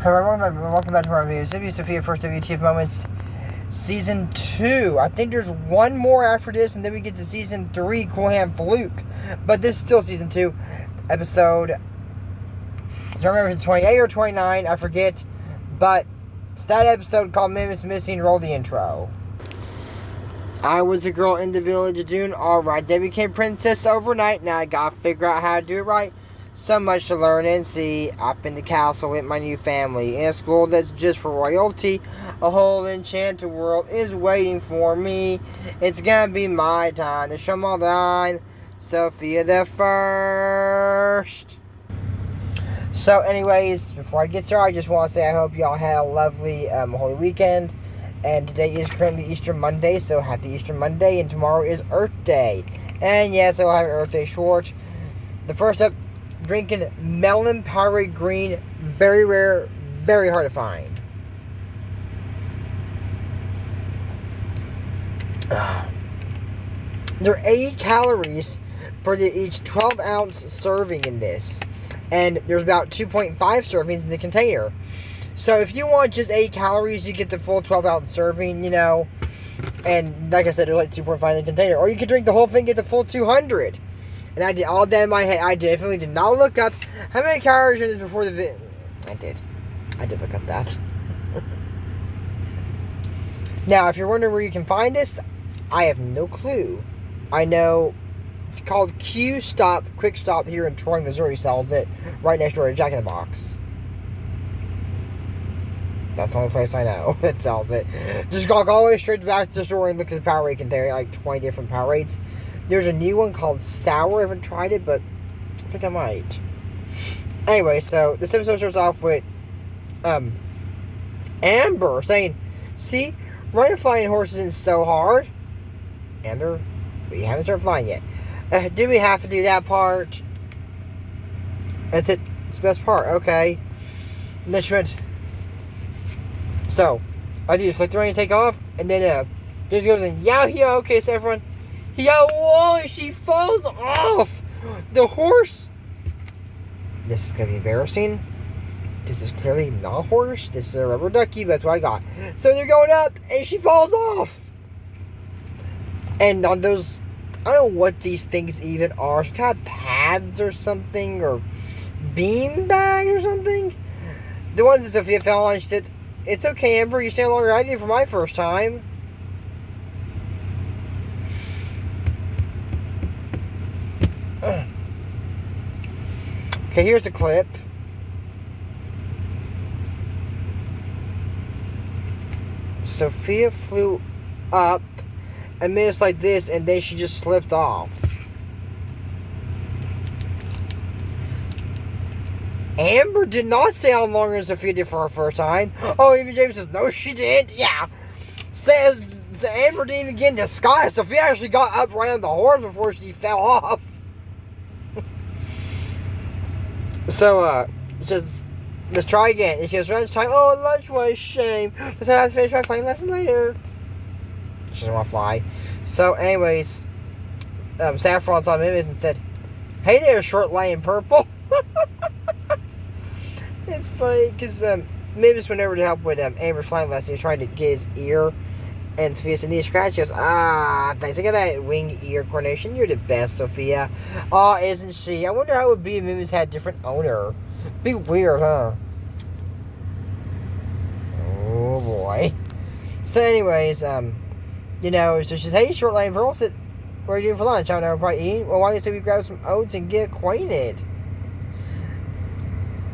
Hello, welcome back to our video. This is Sofia, first WTF Moments, Season 2. I think there's one more after this, and then we get to Season 3, Cool Hand Fluke. But this is still Season 2, episode, I don't remember if it's 28 or 29, I forget. But it's that episode called Minimus Missing. Roll the intro. I was a girl in the village doing alright. They became princess overnight. Now I gotta figure out how to do it right. So much to learn and see up in the castle with my new family. In a school that's just for royalty. A whole enchanted world is waiting for me. It's gonna be my time to show my line. Sofia the First. So anyways, before I get started, I just want to say I hope y'all had a lovely Holy Weekend. And today is currently Easter Monday, so happy Easter Monday. And tomorrow is Earth Day. And yes, I'll have an Earth Day short. The first up, drinking melon Powerade green. Very rare, very hard to find. There are 80 calories per each 12-ounce serving in this. And there's about 2.5 servings in the container. So if you want just 8 calories, you get the full 12-ounce serving, you know. And like I said, there's like 2.5 in the container. Or you could drink the whole thing, get the full 200. And I did all that in my head. I definitely did not look up how many calories in this before the video. I did look up that. Now, if you're wondering where you can find this, I have no clue. I know it's called Q Stop, Quick Stop here in Troy, Missouri sells it. Right next door to Jack in the Box. That's the only place I know that sells it. Just go all the way straight back to the store and look at the Powerade container. Like 20 different Powerades. There's a new one called Sour. I haven't tried it, but I think I might. Anyway, so this episode starts off with Amber saying, "See, running flying horses isn't so hard." Amber, but you haven't started flying yet. Do we have to do that part? That's it. It's the best part. Okay. And then she went, so, I do just flick the rein and take off, and then, just goes in, yow, okay, so everyone, yo, whoa, she falls off the horse. This is gonna be embarrassing. This is clearly not a horse. This is a rubber ducky, but that's what I got. So they're going up, and she falls off. And on those, I don't know what these things even are. Some kind of pads or something, or bean bag or something. The ones that Sofia fell on, she said, "It's okay, Amber, you stand longer than I did for my first time." Okay, here's a clip. Sofia flew up and missed like this, and then she just slipped off. Amber did not stay on longer than Sofia did for her first time. Oh, even James says, no, she didn't. Yeah. Says Amber didn't even get in the sky. Sofia actually got up right on the horse before she fell off. So, says, let's try again. And she goes, lunchtime. Oh, lunch was a shame. Let's have to finish my flying lesson later. She doesn't want to fly. So, anyways, Saffron saw Minimus and said, "Hey there, short lane purple." It's funny because Minimus went over to help with Amber's flying lesson. He was trying to get his ear, and Sofia said, "Need a scratch?" He goes, "Ah, thanks. Look at that wing-ear coordination. You're the best, Sofia." Oh, isn't she? I wonder how it would be if Minimus had a different owner. Be weird, huh? Oh boy. So, anyways, you know, so she says, "Hey, short lane purple." I said, "What are you doing for lunch?" "I don't know, probably eating." "Well, why don't you say we grab some oats and get acquainted?"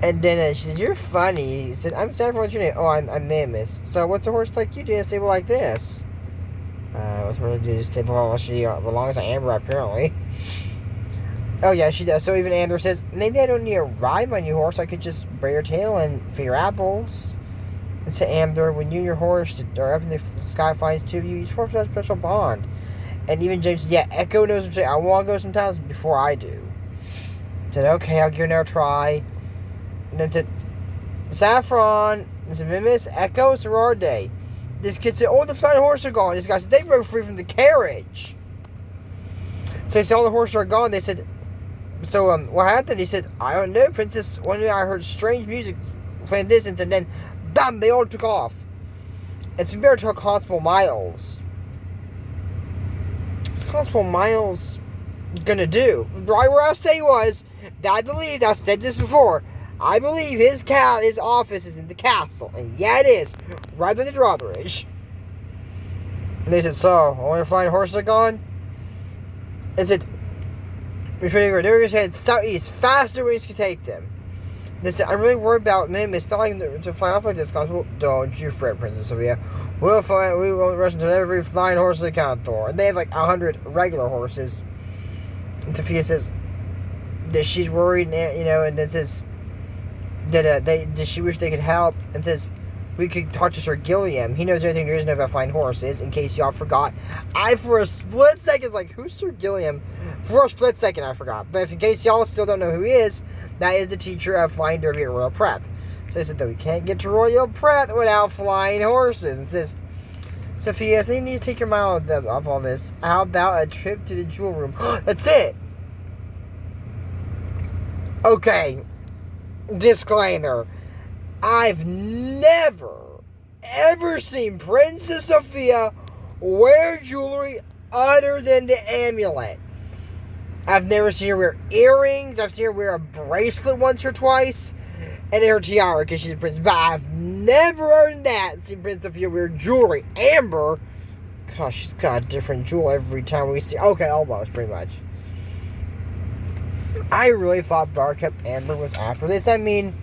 And then she said, "You're funny." He said, "I'm sorry for what's your name?" "Oh, I'm Minimus." "So what's a horse like you do in a stable like this?" What's a horse do in a stable? Well, she belongs to Amber, apparently. Oh, yeah, she does. So even Amber says, "Maybe I don't need to ride my new horse. I could just braid her tail and feed her apples." And said Amber, "When you and your horse are up in the sky flying to you form a special bond." And even James said, "Yeah, Echo knows what to say. I want to go sometimes before I do." Said, "Okay, I'll give it another try." And then said, Saffron, and said, "Minimus, Echo, it's Aurora Day." This kid said, "Oh, the flying horses are gone." This guy said, "They broke free from the carriage." So they said, "All the horses are gone." They said, "So, what happened?" He said, "I don't know, Princess. One day I heard strange music plan distance, and then, bam, they all took off. And so we better tell Constable Miles. What's Constable Miles gonna do? Right where I say was, I believe, I've said this before, I believe his office is in the castle. And yeah, it is. Right by the drawbridge. And they said, so, only flying horses are gone? And said, they're going to head southeast, faster ways to take them. They said, I'm really worried about Minimus. It's not like to fly off like this, Constable. Don't you fret, Princess Sofia. We won't rush into every flying horse they can, Thor. And they have like 100 regular horses. And Sofia says that she's worried, and then says that she wish they could help, and says we could talk to Sir Gilliam. He knows everything there is to know about flying horses, in case y'all forgot. For a split second, was like, who's Sir Gilliam? For a split second, I forgot. But if in case y'all still don't know who he is, that is the teacher of flying derby at Royal Prep. So he said that we can't get to Royal Prep without flying horses. And says, Sophia, so you need to take your mind off all this. How about a trip to the jewel room? That's it. Okay. Disclaimer. I've never, ever seen Princess Sofia wear jewelry other than the amulet. I've never seen her wear earrings. I've seen her wear a bracelet once or twice. And her tiara because she's a princess. But I've never heard that seen Princess Sofia wear jewelry. Amber, gosh, she's got a different jewel every time we see. Okay, almost, pretty much. I really thought Barcup Amber was after this. I mean,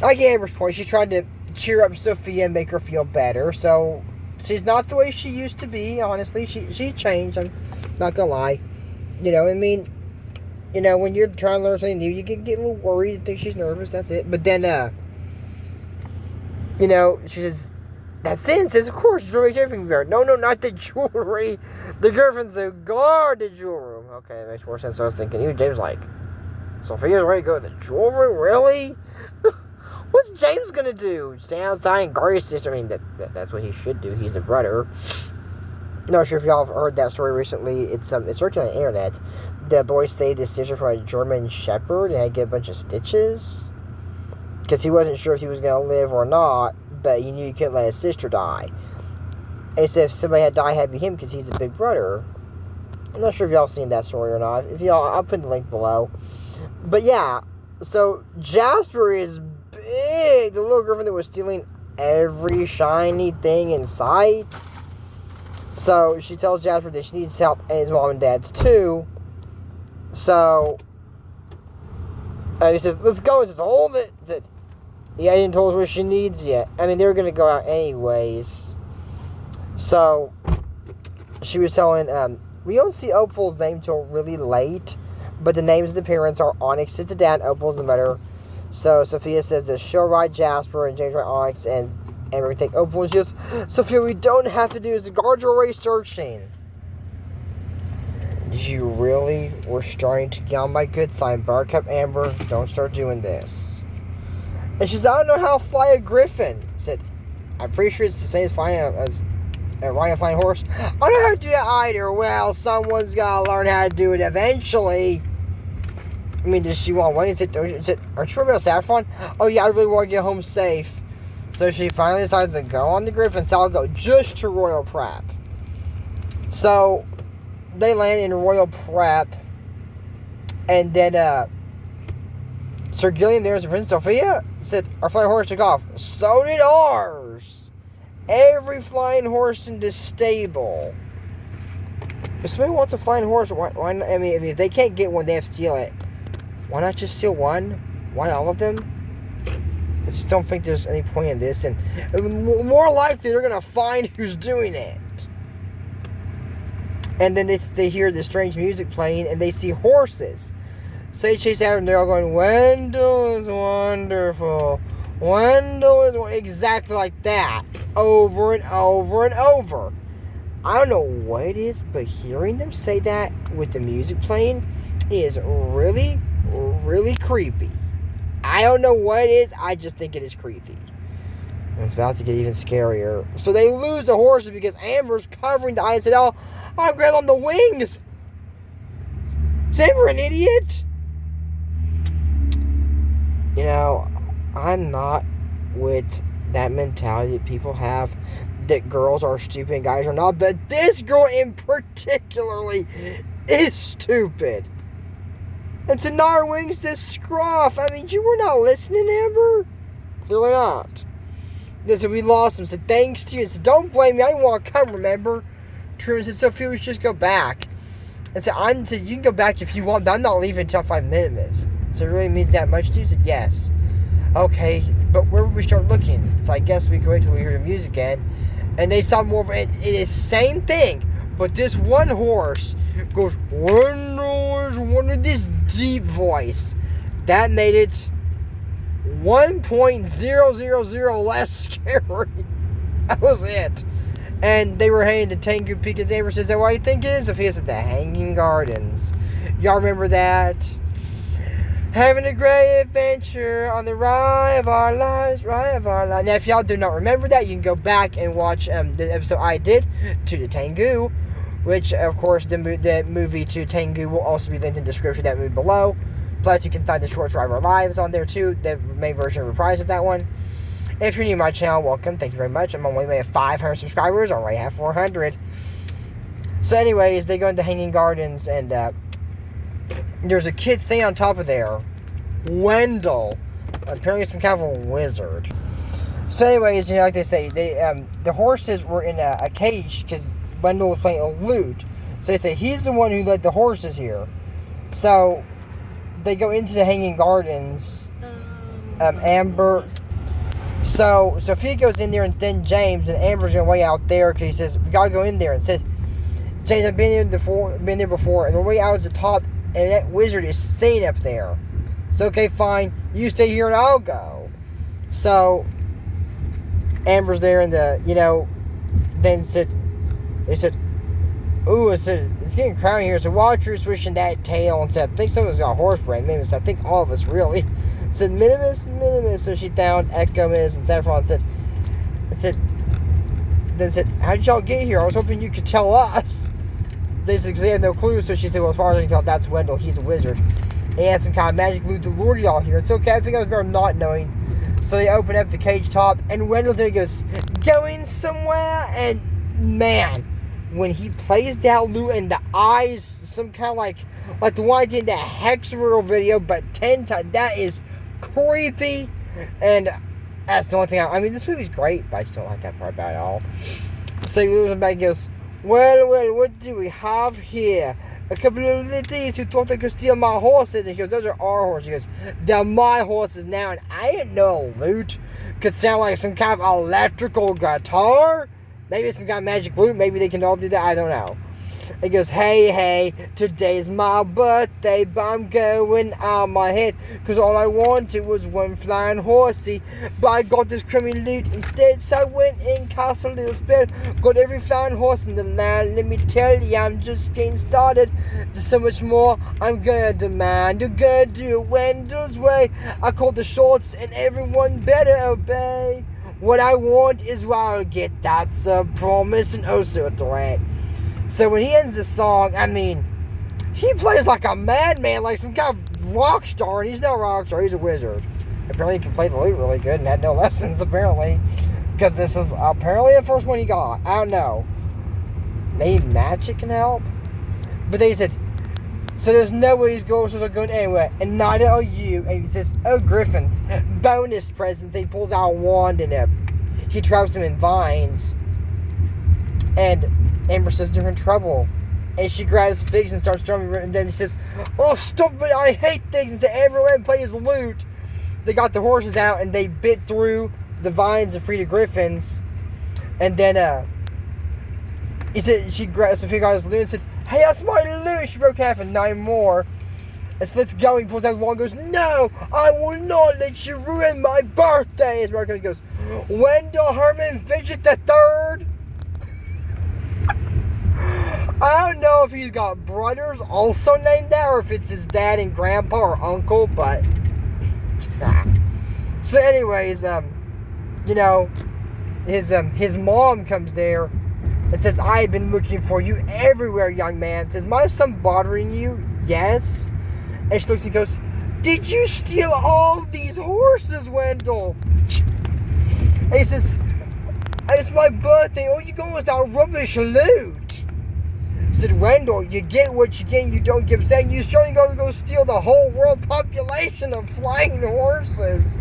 like Amber's point, she's trying to cheer up Sofia and make her feel better. So, she's not the way she used to be, honestly. She changed, I'm not gonna lie. I mean, when you're trying to learn something new, you can get a little worried and think she's nervous, that's it. But then, she says, that's it, and says, of course, jewelry makes everything better. No, not the jewelry. The girlfriend's the guard the jewel room. Okay, that makes more sense. So I was thinking, even James was like, Sophia's ready to go to the jewel room? Really? What's James gonna do? Stay outside and guard his sister? I mean, that's what he should do. He's a brother. Not sure if y'all have heard that story recently. It's circulating on the internet. The boy saved his sister from a German Shepherd and had to get a bunch of stitches. Because he wasn't sure if he was going to live or not, but he knew he couldn't let his sister die. And he said if somebody had died, it had to be him because he's a big brother. I'm not sure if y'all have seen that story or not. If y'all, I'll put the link below. But yeah, so Jasper is big. The little girlfriend that was stealing every shiny thing in sight. So she tells Jasper that she needs help, and his mom and dad's too. So he says, let's go. He says, hold it. He said, he hasn't told us what she needs yet. I mean, they were going to go out anyways. So she was telling, we don't see Opal's name till really late, but the names of the parents are Onyx is the dad, Opal's the mother. So Sofia says that she'll write Jasper and James write Onyx, and we're going to take Opal. And she goes, Sofia, we don't have to do this. The guards are already searching. You really were starting to get on my good side. Barcup Amber, don't start doing this. And she says, I don't know how to fly a griffin. I said, I'm pretty sure it's the same as riding a flying horse. I don't know how to do that either. Well, someone's got to learn how to do it eventually. I mean, does she want one? Is it, are you sure about Saffron? Oh, yeah, I really want to get home safe. So she finally decides to go on the griffin. So I'll go just to Royal Prep. So they land in Royal Prep. And then, Sir Gilliam there is Princess Sofia said, our flying horse took off. So did ours. Every flying horse in this stable. If somebody wants a flying horse, why not? I mean, if they can't get one, they have to steal it. Why not just steal one? Why all of them? I just don't think there's any point in this. And more likely, they're going to find who's doing it. And then they hear this strange music playing, and they see horses. So they chase after them. They're all going, Wendell is wonderful. Wendell is exactly like that. Over and over and over. I don't know what it is, but hearing them say that with the music playing is really, really creepy. I don't know what it is. I just think it is creepy. And it's about to get even scarier. So they lose the horses because Amber's covering the eyes and all. I'll grab on the wings. Is Amber an idiot? I'm not with that mentality that people have that girls are stupid and guys are not, but this girl in particularly is stupid. And Tanara Wings this scruff. I mean, you were not listening, Amber? Clearly not. They said, we lost him. Said, thanks to you. Said, don't blame me. I didn't want to come, remember? Truman said, Sophia, we should just go back. And said, you can go back if you want, but I'm not leaving until 5 minutes. So it really means that much to you? Said, yes. Okay, but where would we start looking? So I guess we could wait till we hear the music again. And they saw more of it. It is the same thing. But this one horse goes, one of this deep voice. That made it 1.000 less scary. That was it. And they were heading to Tengu Peak, and Amber says, what do you think it is? Sophia said, the Hanging Gardens. Y'all remember that? Having a great adventure on the ride of our lives, Now, if y'all do not remember that, you can go back and watch the episode I did to the Tengu, which, of course, the movie to Tengu will also be linked in the description of that movie below. Plus, you can find the short Drive Our Lives on there, too, the main version reprise of that one. If you're new to my channel, welcome. Thank you very much. I'm on my way to 500 subscribers. I already have 400. So, anyways, they go into Hanging Gardens, and there's a kid staying on top of there. Wendell. Apparently some kind of a wizard. So anyways, like they say, the horses were in a cage because Wendell was playing a lute. So they say he's the one who led the horses here. So they go into the Hanging Gardens. Amber. So Sophia goes in there, and then James, and Amber's going to wait out there because he says, we got to go in there. And says, James, I've been there before, and the way out is the top. And that wizard is staying up there. So, okay, fine. You stay here and I'll go. So, Amber's there and then they said, ooh, it's getting crowded here. So, Walter's swishing that tail and said, I think someone's got a horse brand. Minimus. I think all of us really. Said, Minimus. So, she found Echo, Minimus, and Saffron said, how did y'all get here? I was hoping you could tell us. They said, they had no clue, so she said, well, as far as I can tell, that's Wendell. He's a wizard. And he has some kind of magic loot to lure y'all here. It's okay, I think I was better not knowing. So they open up the cage top, and Wendell there goes, going somewhere? And, man, when he plays that lute and the eyes, some kind of like the one I did in that Hexeril video, but 10 times, that is creepy. And that's the only thing I mean, this movie's great, but I just don't like that part about it at all. So he loses him back and goes, well, what do we have here? A couple of little thieves who thought they could steal my horses. And he goes, those are our horses. He goes, they're my horses now. And I didn't know a lute could sound like some kind of electrical guitar. Maybe it's some kind of magic lute. Maybe they can all do that. I don't know. He goes, hey, today's my birthday, but I'm going on my head, because all I wanted was one flying horsey, but I got this crummy loot instead, so I went and cast a little spell, got every flying horse in the land. Let me tell you, I'm just getting started. There's so much more I'm gonna demand. You're gonna do it Wendell's way. I call the shots, and everyone better obey. What I want is what I'll get. That's a promise and also a threat. So when he ends the song, I mean, he plays like a madman, like some kind of rock star, and he's not a rock star, he's a wizard. Apparently he can play the lute really good and had no lessons, apparently, because this is apparently the first one he got. I don't know. Maybe magic can help? But they said, so there's no way these ghosts are going anywhere, and neither are you. And he says, oh, Griffins, bonus presents. He pulls out a wand and he traps them in vines. And Amber says they're in trouble. And she grabs figs and starts drumming. And then he says, oh, stop it, I hate things. And so Amber went and played his lute. They got the horses out and they bit through the vines and freed the griffins. And then he said, Sophia got his lute and said, hey, that's my lute. She broke half and 9 more. And so let's go. He pulls out the wand and goes, no, I will not let you ruin my birthday. As Marco goes, Wendell Herman Fidget the Third. I don't know if he's got brothers also named that, or if it's his dad and grandpa or uncle, but So anyways, his mom comes there and says, I've been looking for you everywhere, young man. Says, my son bothering you? Yes. And she looks and goes, did you steal all these horses, Wendell? And he says, it's my birthday. All you got was that rubbish loot. I said, Wendell, you get what you get, you don't give a cent. You sure you go steal the whole world population of flying horses?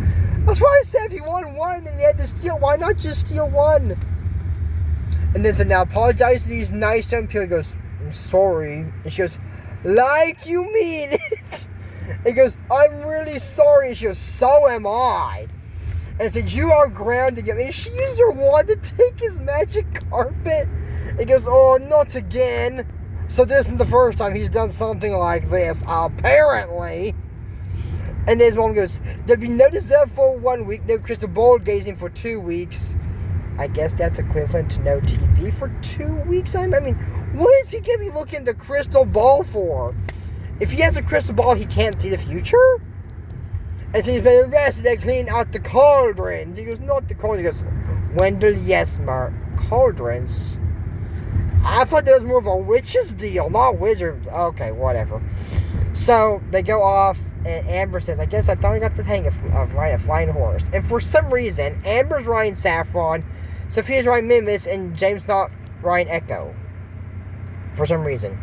That's why I said if you won one and you had to steal, why not just steal one? And then said, now apologize to these nice young people. He goes, I'm sorry. And she goes, like you mean it. He goes, I'm really sorry. And she goes, so am I. And said, you are grounded. And she used her wand to take his magic carpet. He goes, oh, not again. So this isn't the first time he's done something like this, apparently. And then his mom goes, there'll be no dessert for 1 week, no crystal ball gazing for 2 weeks. I guess that's equivalent to no TV for 2 weeks. I mean, what is he going to be looking at the crystal ball for? If he has a crystal ball, he can't see the future? And so he's been arrested and clean out the cauldrons. He goes, not the cauldrons. He goes, Wendell, yes, Mark. Cauldrons? I thought there was more of a witch's deal, not wizard. Okay, whatever. So they go off, and Amber says, I guess I thought I got the hang of riding a flying horse. And for some reason, Amber's riding Saffron, Sofia's riding Minimus, and James not riding Echo. For some reason.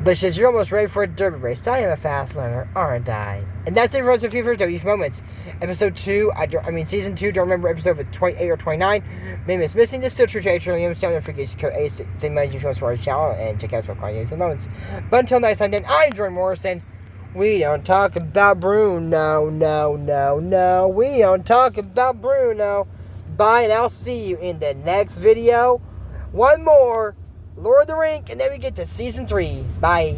But she says, you're almost ready for a derby race. I am a fast learner, aren't I? And that's it for Sofia for WTF Moments. Episode 2, Season 2, don't remember episode if it's 28 or 29. Minimus missing. This is still true to H. Don't forget to code A, same money you for our channel, and check out some WTF Moments. But until next time, then, I'm Jordan Morrison. We don't talk about Bruno, no. We don't talk about Bruno. Bye, and I'll see you in the next video. One more. Lord of the Rink, and then we get to Season 3. Bye.